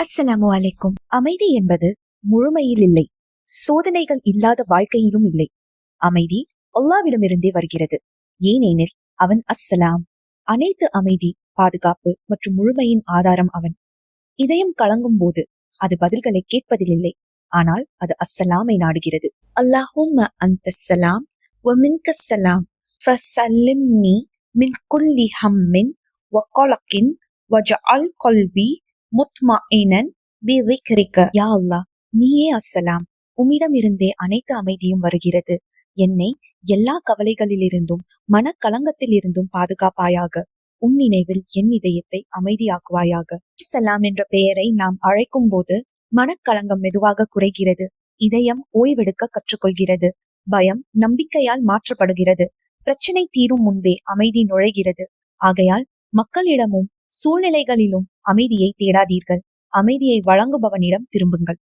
அஸ்ஸலாமு அலைக்கும். அமைதி என்பது முழுமையில் இல்லை, சோதனைகள் இல்லாத வாழ்க்கையிலும் இல்லை. அமைதி அல்லாவிடமிருந்தே வருகிறது. ஏனெனில் அவன் அஸ்ஸலாம். அனைத்து அமைதி, பாதுகாப்பு மற்றும் முழுமையின் ஆதாரம் அவன். இதயம் கலங்கும் போது அது பதில்களை கேட்பதில்லை, ஆனால் அது அஸ்ஸலாமை நாடுகிறது. அல்லாஹும்ம அன்தஸ்ஸலாம் வ மின்கஸ்ஸலாம் ஃபஸல்லிம்னி மின் குல்லி ஹம்மின் வ கலக்கின் வஜஅல் கல்பி முத்மஇனன் பிதிக்ரிக. யா அல்லாஹ், நீயே அஸ்ஸலாம். உம்மிடமிருந்தே அனைத்து அமைதியும் வருகிறது. என்னை எல்லா கவலைகளிலிருந்தும் மனக்கலங்கத்திலிருந்தும் பாதுகாப்பாயாக. உன் நினைவில் என் இதயத்தை அமைதியாக்குவாயாக. அஸ்ஸலாம் என்ற பெயரை நாம் அழைக்கும் போது மனக்கலங்கம் மெதுவாக குறைகிறது. இதயம் ஓய்வெடுக்க கற்றுக்கொள்கிறது. பயம் நம்பிக்கையால் மாற்றப்படுகிறது. பிரச்சனை தீரும் முன்பே அமைதி நுழைகிறது. ஆகையால் மக்களிடமும் சூழ்நிலைகளிலும் அமைதியை தேடாதீர்கள். அமைதியை வழங்குபவனிடம் திரும்புங்கள்.